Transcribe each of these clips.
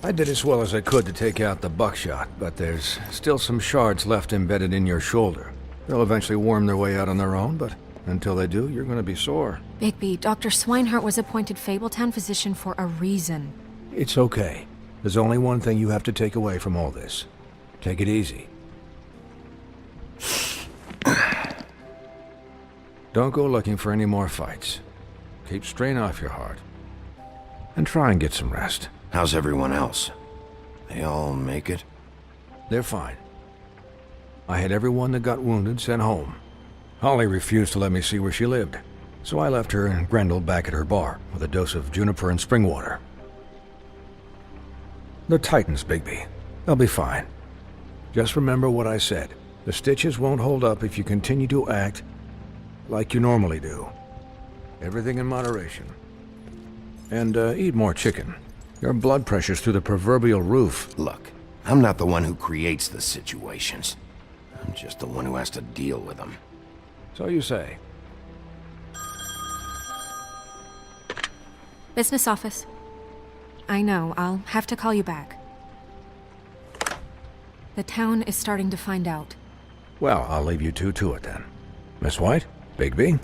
I did as well as I could to take out the buckshot, but there's still some shards left embedded in your shoulder. They'll eventually worm their way out on their own, but until they do, you're gonna be sore. Bigby, Dr. Swinehart was appointed Fabletown physician for a reason. It's okay. There's only one thing you have to take away from all this. Take it easy. Don't go looking for any more fights. Keep strain off your heart. And try and get some rest. How's everyone else? They all make it? They're fine. I had everyone that got wounded sent home. Holly refused to let me see where she lived, so I left her and Grendel back at her bar with a dose of juniper and spring water. They're Titans, Bigby. They'll be fine. Just remember what I said. The stitches won't hold up if you continue to act like you normally do. Everything in moderation. And eat more chicken. Your blood pressure's through the proverbial roof. Look, I'm not the one who creates the situations. I'm just the one who has to deal with them. So you say. Business office. I know, I'll have to call you back. The town is starting to find out. Well, I'll leave you two to it then. Miss White? Bigby?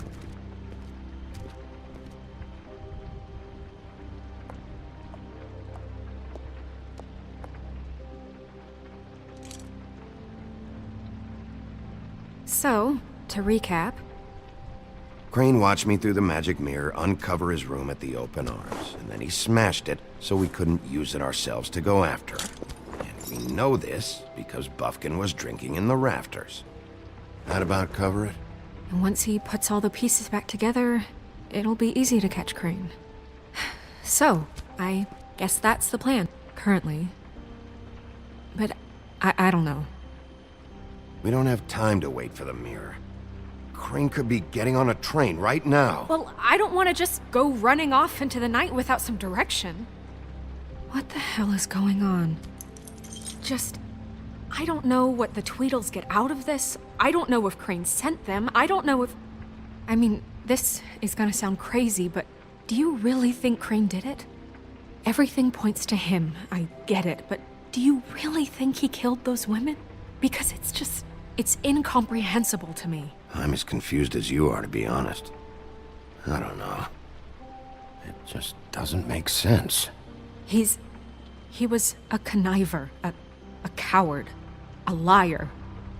So, to recap... Crane watched me through the magic mirror uncover his room at the open arms, and then he smashed it so we couldn't use it ourselves to go after him. And we know this because Buffkin was drinking in the rafters. That about cover it? And once he puts all the pieces back together, it'll be easy to catch Crane. So, I guess that's the plan, currently. But I don't know. We don't have time to wait for the mirror. Crane could be getting on a train right now. Well, I don't want to just go running off into the night without some direction. What the hell is going on? I don't know what the Tweedles get out of this. I don't know if Crane sent them. I don't know if... I mean, this is gonna sound crazy, but do you really think Crane did it? Everything points to him, I get it, but do you really think he killed those women? Because it's incomprehensible to me. I'm as confused as you are, to be honest. I don't know. It just doesn't make sense. He was a conniver, a coward, a liar.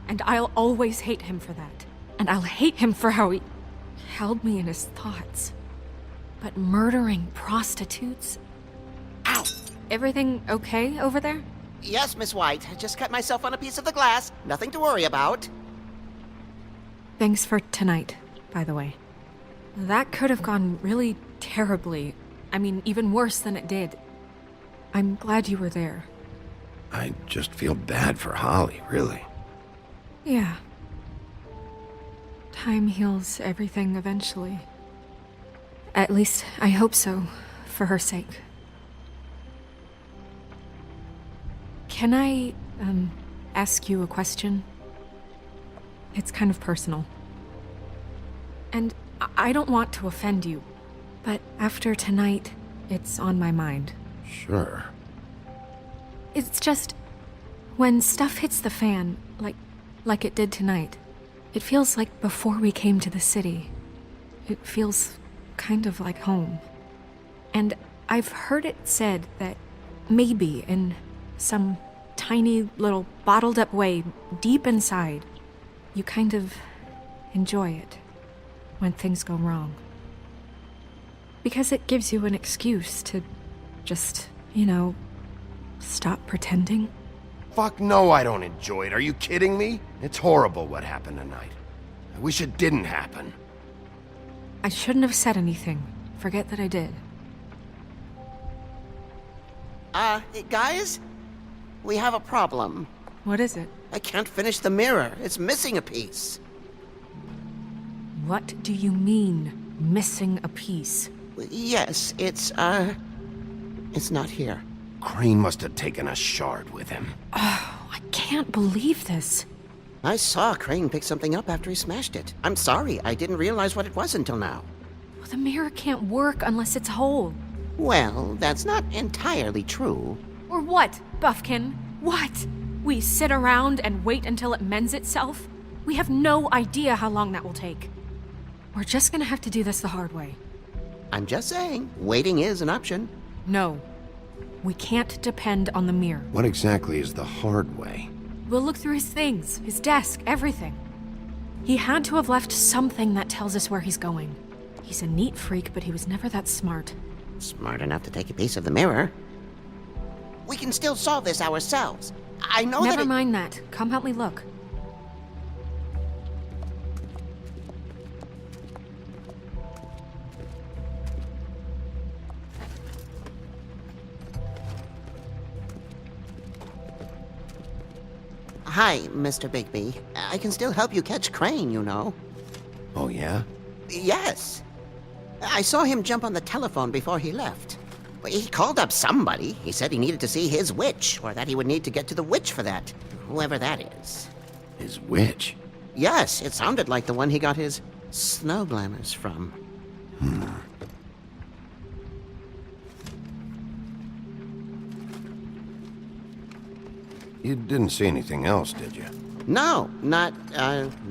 And I'll always hate him for that. And I'll hate him for how he held me in his thoughts. But murdering prostitutes? Ow! Everything okay over there? Yes, Miss White. I just cut myself on a piece of the glass. Nothing to worry about. Thanks for tonight, by the way. That could have gone really terribly. I mean, even worse than it did. I'm glad you were there. I just feel bad for Holly, really. Yeah. Time heals everything eventually. At least, I hope so, for her sake. Can I, ask you a question? It's kind of personal. And I don't want to offend you, but after tonight, it's on my mind. Sure. It's just, when stuff hits the fan, like it did tonight, it feels like before we came to the city. It feels kind of like home. And I've heard it said that maybe in some tiny little bottled up way deep inside, you kind of enjoy it when things go wrong. Because it gives you an excuse to just, stop pretending. Fuck no, I don't enjoy it. Are you kidding me? It's horrible what happened tonight. I wish it didn't happen. I shouldn't have said anything. Forget that I did. Guys? We have a problem. What is it? I can't finish the mirror. It's missing a piece. What do you mean, missing a piece? Yes, it's not here. Crane must have taken a shard with him. Oh, I can't believe this. I saw Crane pick something up after he smashed it. I'm sorry, I didn't realize what it was until now. Well, the mirror can't work unless it's whole. Well, that's not entirely true. Or what, Buffkin? What? We sit around and wait until it mends itself? We have no idea how long that will take. We're just gonna have to do this the hard way. I'm just saying, waiting is an option. No. We can't depend on the mirror. What exactly is the hard way? We'll look through his things, his desk, everything. He had to have left something that tells us where he's going. He's a neat freak, but he was never that smart. Smart enough to take a piece of the mirror. We can still solve this ourselves. I know that Never mind that. Come help me look. Hi, Mr. Bigby. I can still help you catch Crane, you know. Oh, yeah? Yes. I saw him jump on the telephone before he left. He called up somebody. He said he needed to see his witch, or that he would need to get to the witch for that. Whoever that is. His witch? Yes, it sounded like the one he got his snow glamours from. You didn't see anything else, did you? No, not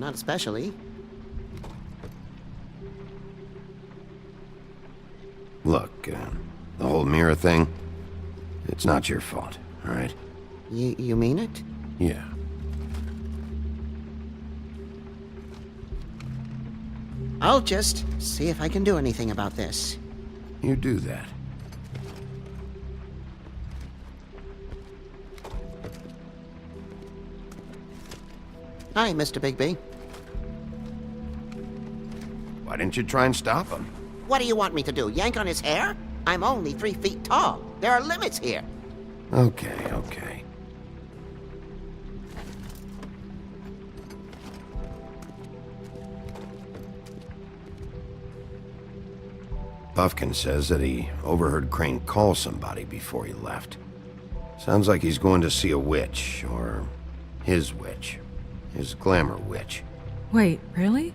especially. Look, the whole mirror thing, it's not your fault, all right? You mean it? Yeah. I'll just see if I can do anything about this. You do that. Hi, Mr. Bigby. Why didn't you try and stop him? What do you want me to do, yank on his hair? I'm only 3 feet tall. There are limits here. Okay. Buffkin says that he overheard Crane call somebody before he left. Sounds like he's going to see a witch, or his witch. His glamour witch. Wait, really?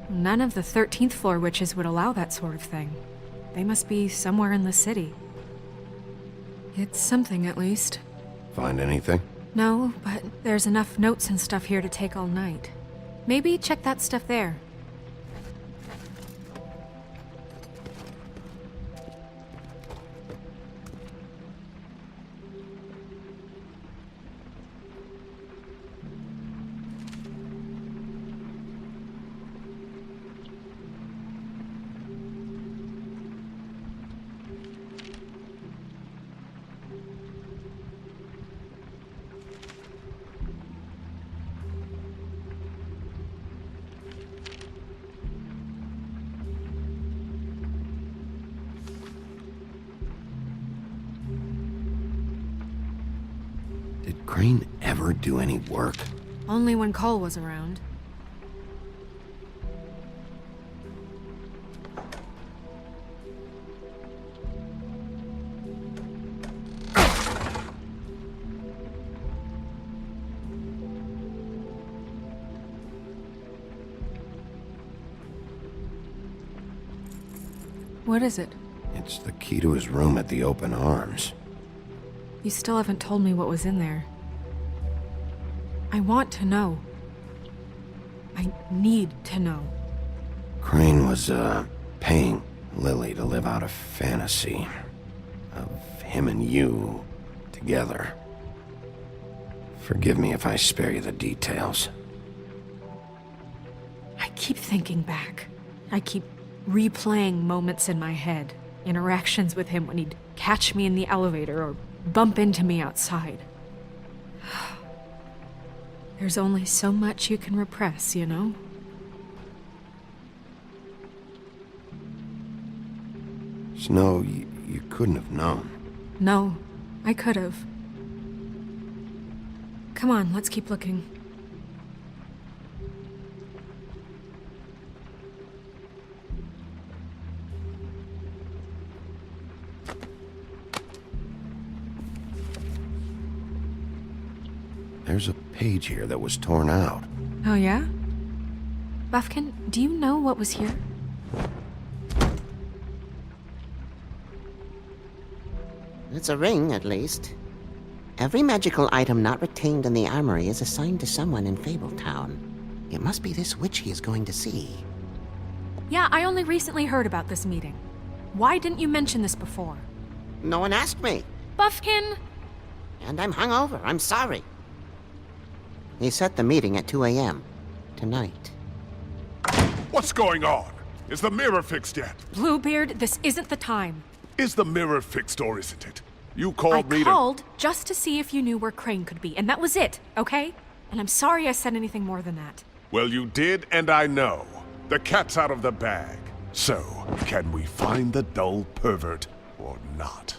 None of the 13th floor witches would allow that sort of thing. They must be somewhere in the city. It's something, at least. Find anything? No, but there's enough notes and stuff here to take all night. Maybe check that stuff there. Did Crane ever do any work? Only when Cole was around. What is it? It's the key to his room at the Open Arms. You still haven't told me what was in there. I want to know. I need to know. Crane was, paying Lily to live out a fantasy of him and you together. Forgive me if I spare you the details. I keep thinking back. I keep replaying moments in my head. Interactions with him when he'd catch me in the elevator or bump into me outside. There's only so much you can repress, you know? Snow, you couldn't have known. No, I could have. Come on, let's keep looking. There's a page here that was torn out. Oh, yeah? Buffkin, do you know what was here? It's a ring, at least. Every magical item not retained in the armory is assigned to someone in Fabletown. It must be this witch he is going to see. Yeah, I only recently heard about this meeting. Why didn't you mention this before? No one asked me. Buffkin! And I'm hungover. I'm sorry. He set the meeting at 2 a.m. tonight. What's going on? Is the mirror fixed yet? Bluebeard, this isn't the time. Is the mirror fixed or isn't it? You called me I called just to see if you knew where Crane could be, and that was it, okay? And I'm sorry I said anything more than that. Well, you did, and I know. The cat's out of the bag. So, can we find the dull pervert or not?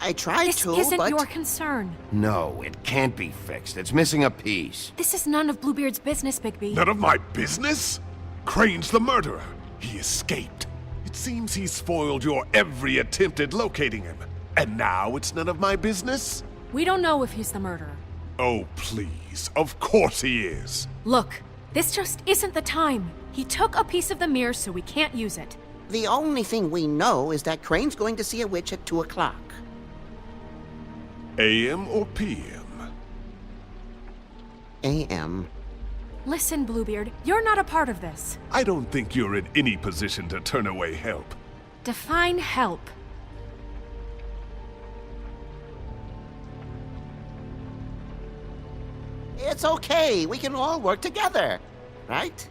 I tried This to, isn't but... your concern. No, it can't be fixed. It's missing a piece. This is none of Bluebeard's business, Bigby. None of my business? Crane's the murderer. He escaped. It seems he spoiled your every attempt at locating him. And now it's none of my business? We don't know if he's the murderer. Oh, please. Of course he is. Look, this just isn't the time. He took a piece of the mirror, so we can't use it. The only thing we know is that Crane's going to see a witch at 2 o'clock. AM or PM? A.M. Listen, Bluebeard, you're not a part of this. I don't think you're in any position to turn away help. Define help. It's okay. We can all work together. Right?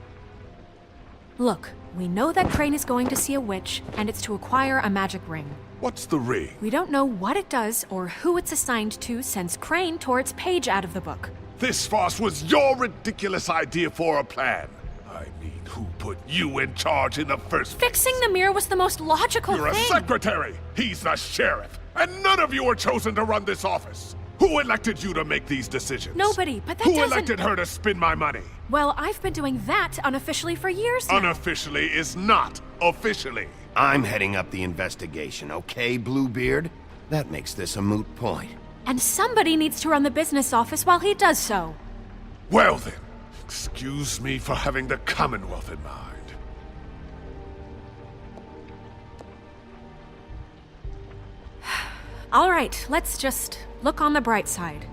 Look, we know that Crane is going to see a witch, and it's to acquire a magic ring. What's the ring? We don't know what it does or who it's assigned to since Crane tore its page out of the book. This farce was your ridiculous idea for a plan. I mean, who put you in charge in the first place? Fixing the mirror was the most logical You're a thing. secretary! He's the sheriff! And none of you were chosen to run this office! Who elected you to make these decisions? Nobody, but that Who doesn't... elected her to spend my money? Well, I've been doing that unofficially for years now. Unofficially is not officially. I'm heading up the investigation, okay, Bluebeard? That makes this a moot point. And somebody needs to run the business office while he does so. Well then, excuse me for having the Commonwealth in mind. All right, let's just look on the bright side.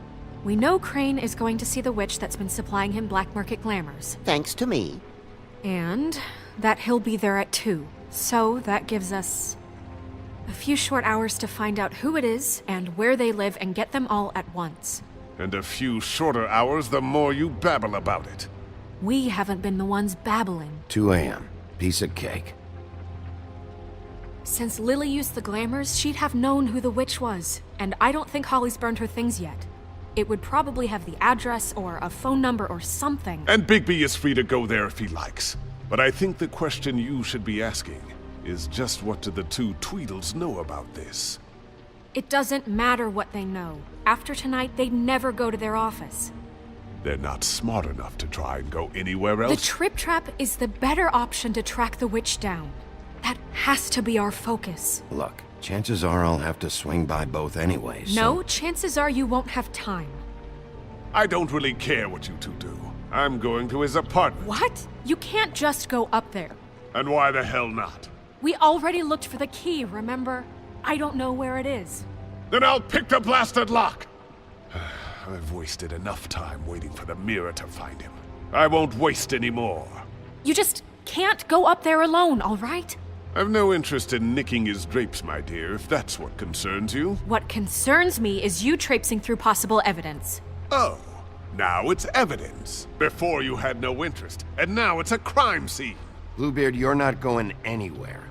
We know Crane is going to see the witch that's been supplying him black market glamours. Thanks to me. And that he'll be there at 2. So that gives us a few short hours to find out who it is and where they live and get them all at once. And a few shorter hours the more you babble about it. We haven't been the ones babbling. 2 a.m. Piece of cake. Since Lily used the glamours, she'd have known who the witch was. And I don't think Holly's burned her things yet. It would probably have the address or a phone number or something. And Bigby is free to go there if he likes. But I think the question you should be asking is just what do the two Tweedles know about this? It doesn't matter what they know. After tonight, they'd never go to their office. They're not smart enough to try and go anywhere The else. Trip Trap is the better option to track the witch down. That has to be our focus. Look, chances are I'll have to swing by both anyways. No, chances are you won't have time. I don't really care what you two do. I'm going to his apartment. What? You can't just go up there. And why the hell not? We already looked for the key, remember? I don't know where it is. Then I'll pick the blasted lock! I've wasted enough time waiting for the mirror to find him. I won't waste any more. You just can't go up there alone, all right? I've no interest in nicking his drapes, my dear, if that's what concerns you. What concerns me is you traipsing through possible evidence. Oh, now it's evidence. Before you had no interest, and now it's a crime scene. Bluebeard, you're not going anywhere.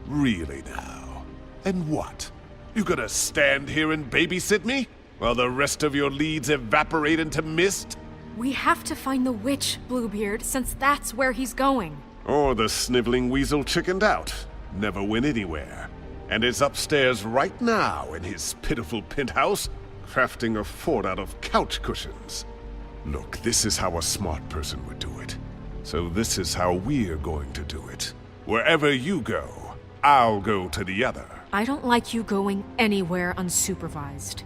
Really now? And what? You gonna stand here and babysit me? While the rest of your leads evaporate into mist? We have to find the witch, Bluebeard, since that's where he's going. Or the sniveling weasel chickened out. Never went anywhere. And is upstairs right now in his pitiful penthouse, crafting a fort out of couch cushions. Look, this is how a smart person would do it. So this is how we're going to do it. Wherever you go, I'll go to the other. I don't like you going anywhere unsupervised.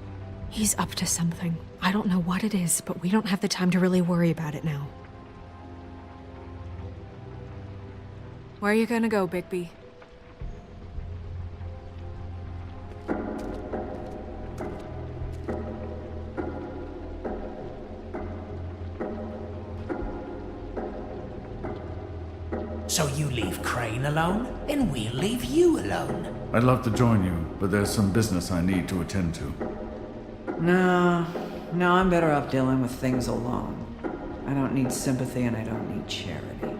He's up to something. I don't know what it is, but we don't have the time to really worry about it now. Where are you gonna go, Bigby? So you leave Crane alone, and we'll leave you alone. I'd love to join you, but there's some business I need to attend to. No, I'm better off dealing with things alone. I don't need sympathy and I don't need charity.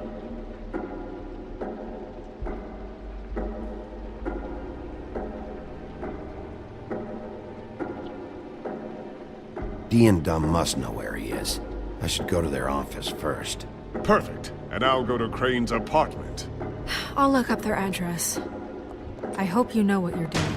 Dee and Dumb must know where he is. I should go to their office first. Perfect. And I'll go to Crane's apartment. I'll look up their address. I hope you know what you're doing.